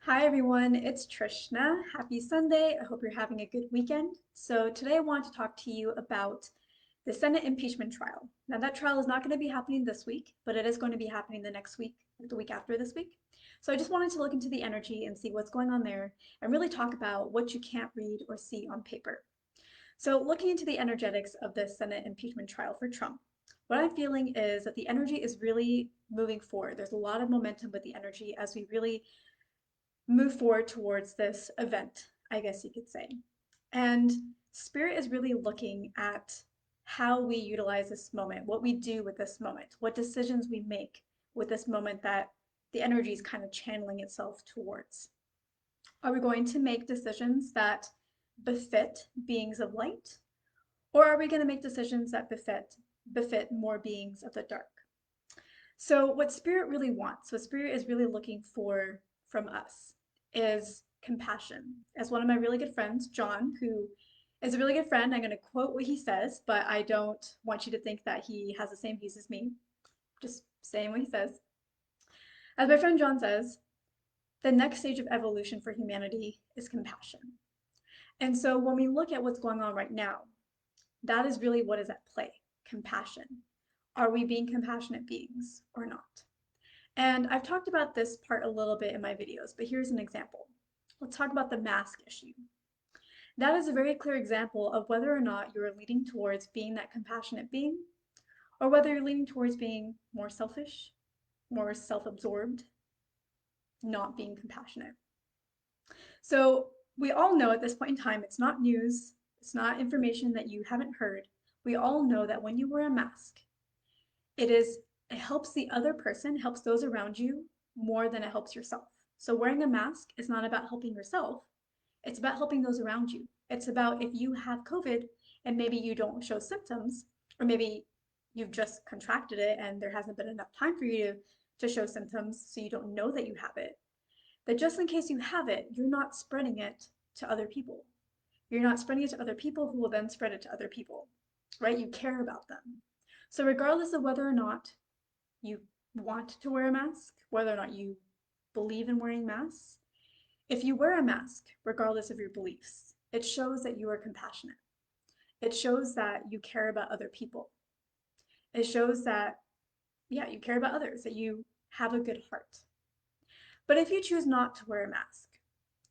Hi everyone, it's Trishna. Happy Sunday. I hope you're having a good weekend. So today I want to talk to you about the Senate impeachment trial. Now that trial is not going to be happening this week, but it is going to be happening the next week, the week after this week. So I just wanted to look into the energy and see what's going on there and really talk about what you can't read or see on paper. So looking into the energetics of this Senate impeachment trial for Trump, what I'm feeling is that the energy is really moving forward. There's a lot of momentum with the energy as we really move forward towards this event, I guess you could say. And Spirit is really looking at how we utilize this moment, what we do with this moment, what decisions we make with this moment that the energy is kind of channeling itself towards. Are we going to make decisions that befit beings of light, or are we going to make decisions that befit more beings of the dark? So what Spirit really wants, what Spirit is really looking for from us is compassion. As one of my really good friends, John, who is a really good friend, I'm going to quote what he says, but I don't want you to think that he has the same views as me. Just saying what he says. As my friend John says, the next stage of evolution for humanity is compassion. And so when we look at what's going on right now, that is really what is at play, compassion. Are we being compassionate beings or not? And I've talked about this part a little bit in my videos, but here's an example. Let's talk about the mask issue. That is a very clear example of whether or not you're leaning towards being that compassionate being, or whether you're leaning towards being more selfish, more self-absorbed, not being compassionate. So we all know at this point in time, it's not news, it's not information that you haven't heard. We all know that when you wear a mask, it helps the other person, helps those around you more than it helps yourself. So wearing a mask is not about helping yourself, it's about helping those around you. It's about if you have COVID and maybe you don't show symptoms, or maybe you've just contracted it and there hasn't been enough time for you to show symptoms so you don't know that you have it, that just in case you have it, you're not spreading it to other people. You're not spreading it to other people who will then spread it to other people, right? You care about them. So regardless of whether or not you want to wear a mask, whether or not you believe in wearing masks, if you wear a mask, regardless of your beliefs, it shows that you are compassionate. It shows that you care about other people. It shows that, yeah, you care about others, that you have a good heart. But if you choose not to wear a mask,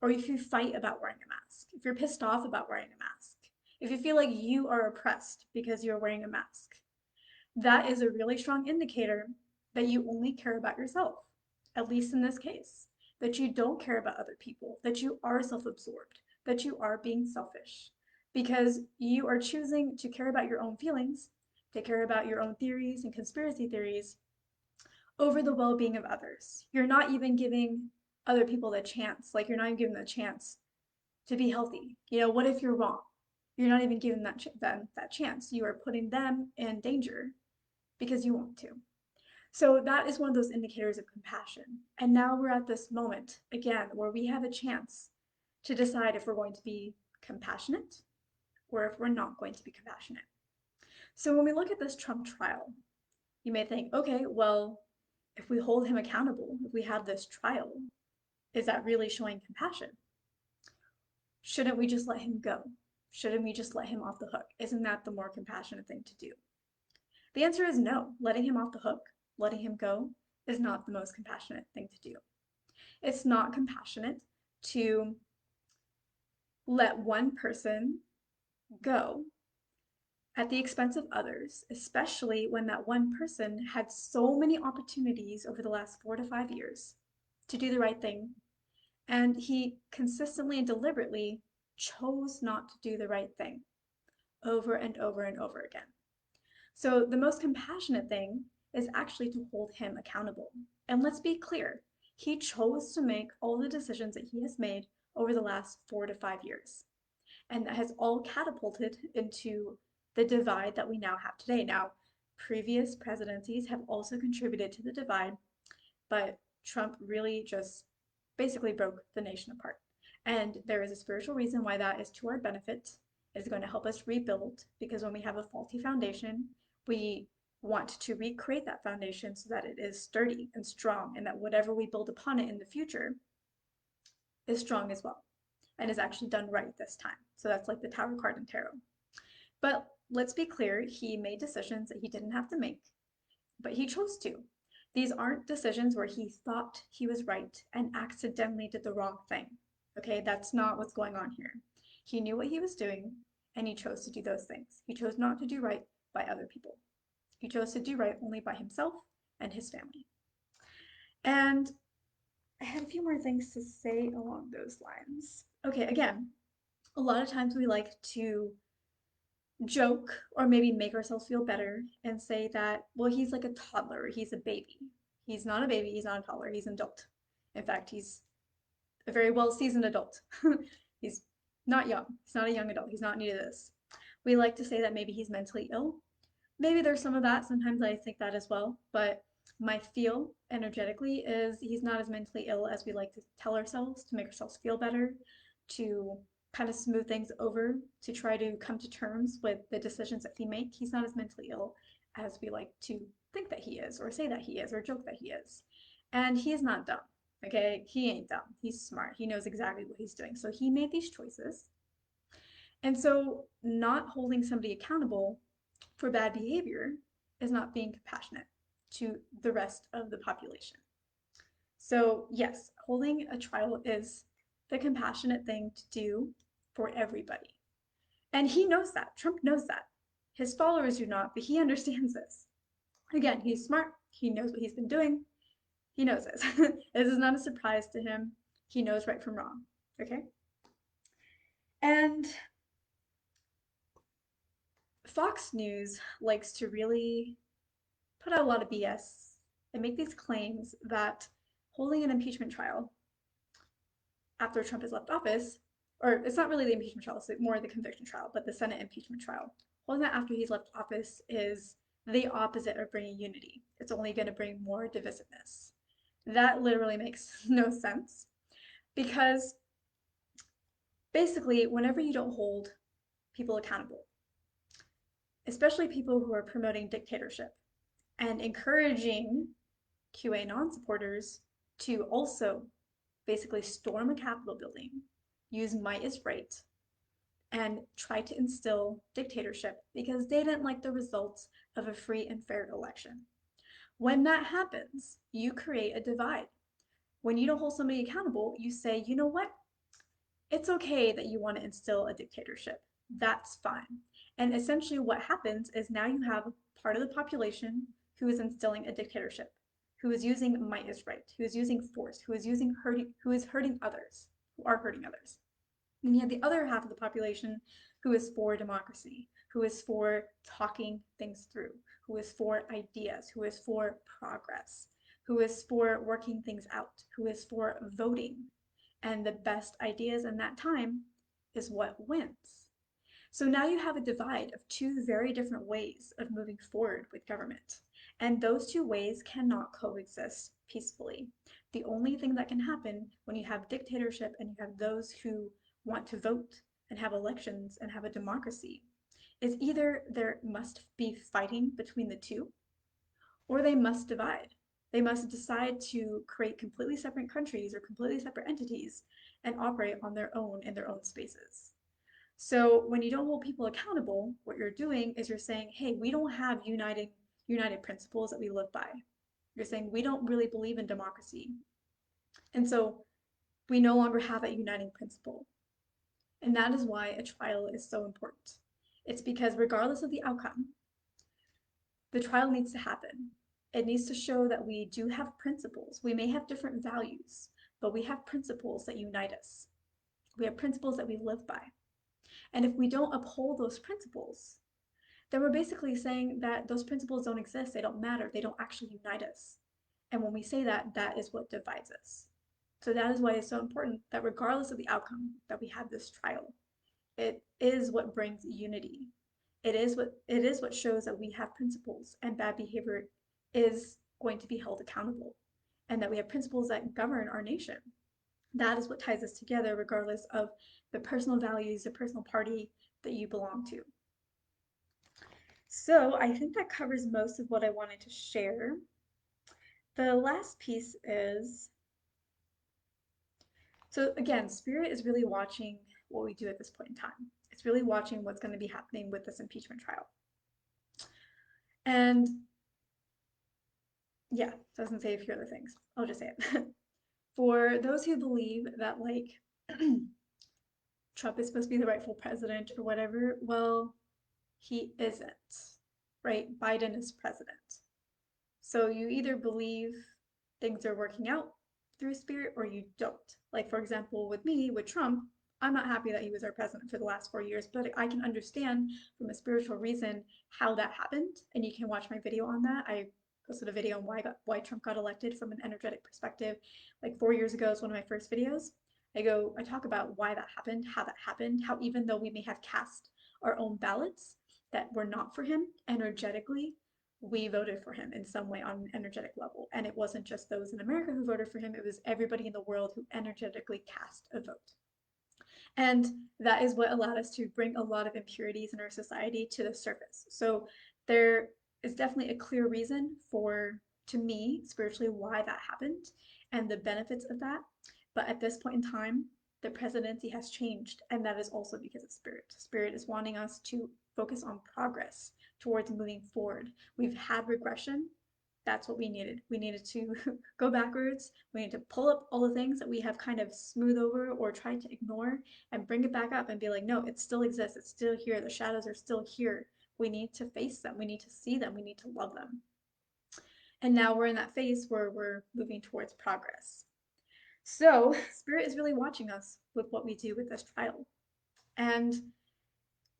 or if you fight about wearing a mask, if you're pissed off about wearing a mask, if you feel like you are oppressed because you're wearing a mask, that is a really strong indicator that you only care about yourself, at least in this case, that you don't care about other people, that you are self-absorbed, that you are being selfish, because you are choosing to care about your own feelings, to care about your own theories and conspiracy theories over the well-being of others. You're not even giving other people the chance, like you're not even giving them the chance to be healthy. What if you're wrong? You're not even giving them that chance. You are putting them in danger because you want to. So that is one of those indicators of compassion. And now we're at this moment again where we have a chance to decide if we're going to be compassionate or if we're not going to be compassionate. So when we look at this Trump trial, you may think, okay, well, if we hold him accountable, if we have this trial, is that really showing compassion? Shouldn't we just let him go? Shouldn't we just let him off the hook? Isn't that the more compassionate thing to do? The answer is no. Letting him off the hook, letting him go, is not the most compassionate thing to do. It's not compassionate to let one person go at the expense of others, especially when that one person had so many opportunities over the last 4 to 5 years to do the right thing, and he consistently and deliberately chose not to do the right thing over and over and over again. So the most compassionate thing is actually to hold him accountable. And let's be clear, he chose to make all the decisions that he has made over the last 4 to 5 years. And that has all catapulted into the divide that we now have today. Now, previous presidencies have also contributed to the divide, but Trump really just basically broke the nation apart. And there is a spiritual reason why that is to our benefit. It's going to help us rebuild, because when we have a faulty foundation, we want to recreate that foundation so that it is sturdy and strong, and that whatever we build upon it in the future is strong as well and is actually done right this time. So that's like the Tower card in tarot. But let's be clear, he made decisions that he didn't have to make, but he chose to. These aren't decisions where he thought he was right and accidentally did the wrong thing. Okay, that's not what's going on here. He knew what he was doing and he chose to do those things. He chose not to do right by other people. He chose to do right only by himself and his family. And I had a few more things to say along those lines. Okay, again, a lot of times we like to joke or maybe make ourselves feel better and say that, well, he's like a toddler, he's a baby. He's not a baby, he's not a toddler, he's an adult. In fact, he's a very well seasoned adult. He's not young, he's not a young adult, he's not new to this. We like to say that maybe he's mentally ill. Maybe there's some of that. Sometimes I think that as well. But my feel energetically is he's not as mentally ill as we like to tell ourselves to make ourselves feel better, to kind of smooth things over, to try to come to terms with the decisions that he makes. He's not as mentally ill as we like to think that he is, or say that he is, or joke that he is. And he is not dumb. Okay, he ain't dumb. He's smart. He knows exactly what he's doing. So he made these choices. And so, not holding somebody accountable for bad behavior is not being compassionate to the rest of the population. So, yes, holding a trial is the compassionate thing to do for everybody. And he knows that. Trump knows that. His followers do not, but he understands this. Again, he's smart. He knows what he's been doing. He knows this. This is not a surprise to him. He knows right from wrong. Okay? And Fox News likes to really put out a lot of BS and make these claims that holding an impeachment trial after Trump has left office, or it's not really the impeachment trial, it's more the conviction trial, but the Senate impeachment trial, holding that after he's left office is the opposite of bringing unity. It's only going to bring more divisiveness. That literally makes no sense because basically, whenever you don't hold people accountable, especially people who are promoting dictatorship and encouraging QAnon supporters to also basically storm a Capitol building, use might is right, and try to instill dictatorship because they didn't like the results of a free and fair election. When that happens, you create a divide. When you don't hold somebody accountable, you say, you know what? It's okay that you want to instill a dictatorship. That's fine. And essentially, what happens is now you have part of the population who is instilling a dictatorship, who is using might is right, who is using force, who is hurting others, who are hurting others. And you have the other half of the population who is for democracy, who is for talking things through, who is for ideas, who is for progress, who is for working things out, who is for voting. And the best ideas in that time is what wins. So now you have a divide of two very different ways of moving forward with government. And those two ways cannot coexist peacefully. The only thing that can happen when you have dictatorship and you have those who want to vote and have elections and have a democracy is either there must be fighting between the two or they must divide. They must decide to create completely separate countries or completely separate entities and operate on their own in their own spaces. So when you don't hold people accountable, what you're doing is you're saying, hey, we don't have united principles that we live by. You're saying we don't really believe in democracy. And so we no longer have that uniting principle. And that is why a trial is so important. It's because regardless of the outcome, the trial needs to happen. It needs to show that we do have principles. We may have different values, but we have principles that unite us. We have principles that we live by. And if we don't uphold those principles, then we're basically saying that those principles don't exist, they don't matter, they don't actually unite us. And when we say that, that is what divides us. So that is why it's so important that regardless of the outcome, that we have this trial. It is what brings unity. It is what shows that we have principles and bad behavior is going to be held accountable and that we have principles that govern our nation. That is what ties us together regardless of the personal values, the personal party that you belong to. So I think that covers most of what I wanted to share. The last piece is So again, Spirit is really watching what we do at this point in time. It's really watching what's going to be happening with this impeachment trial. And yeah, doesn't say a few other things. I'll just say it. For those who believe that like Trump is supposed to be the rightful president or whatever, well, he isn't, right? Biden is president. So you either believe things are working out through spirit or you don't. Like, for example, with me, with Trump, I'm not happy that he was our president for the last 4 years, but I can understand from a spiritual reason how that happened. And you can watch my video on that. I posted a video on why Trump got elected from an energetic perspective. Like 4 years ago is one of my first videos. I talk about why that happened, how even though we may have cast our own ballots that were not for him energetically, we voted for him in some way on an energetic level. And it wasn't just those in America who voted for him, it was everybody in the world who energetically cast a vote. And that is what allowed us to bring a lot of impurities in our society to the surface. So there is definitely a clear reason for, to me, spiritually, why that happened and the benefits of that. But at this point in time, the presidency has changed, and that is also because of spirit. Spirit is wanting us to focus on progress towards moving forward. We've had regression. That's what we needed. We needed to go backwards. We need to pull up all the things that we have kind of smooth over or tried to ignore and bring it back up and be like, no, it still exists. It's still here. The shadows are still here. We need to face them. We need to see them. We need to love them. And now we're in that phase where we're moving towards progress. So, Spirit is really watching us with what we do with this trial. And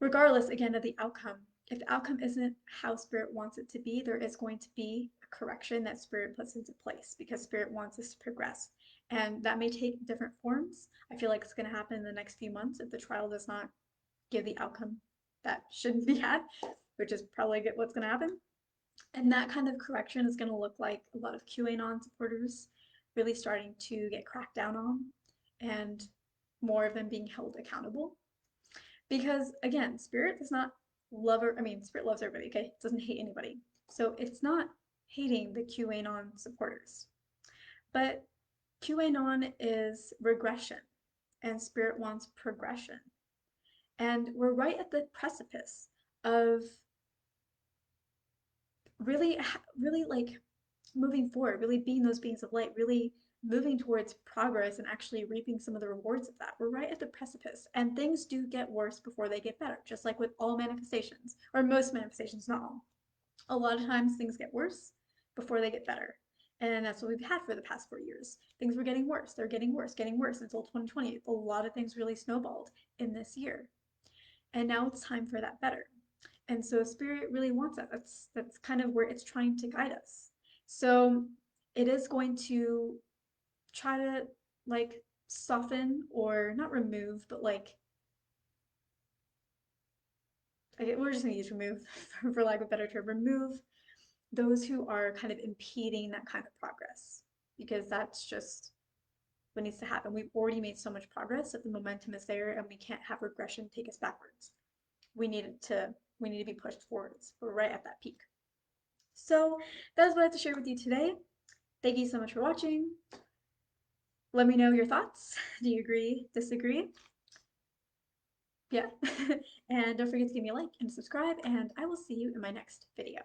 regardless, again, of the outcome, if the outcome isn't how Spirit wants it to be, there is going to be a correction that Spirit puts into place because Spirit wants us to progress. And that may take different forms. I feel like it's going to happen in the next few months if the trial does not give the outcome that shouldn't be had, which is probably what's going to happen. And that kind of correction is going to look like a lot of QAnon supporters really starting to get cracked down on and more of them being held accountable. Because again, Spirit does not love, I mean, Spirit loves everybody, okay? It doesn't hate anybody. So it's not hating the QAnon supporters. But QAnon is regression, and Spirit wants progression. And we're right at the precipice of really like moving forward, really being those beings of light, really moving towards progress and actually reaping some of the rewards of that. We're right at the precipice, and things do get worse before they get better, just like with all manifestations, or most manifestations, not all. A lot of times things get worse before they get better. And that's what we've had for the past 4 years. Things were getting worse. They're getting worse, getting worse until 2020. A lot of things really snowballed in this year. And now it's time for that better. And so Spirit really wants that. That's kind of where it's trying to guide us. So it is going to try to like soften or not remove, but like we're just gonna use remove for lack of a better term, remove those who are kind of impeding that kind of progress because that's just what needs to happen. We've already made so much progress that the momentum is there and we can't have regression take us backwards. We need to be pushed forwards. We're right at that peak. So that's what I have to share with you today. Thank you so much for watching. Let me know your thoughts. Do you agree, disagree? Yeah. And don't forget to give me a like and subscribe, and I will see you in my next video.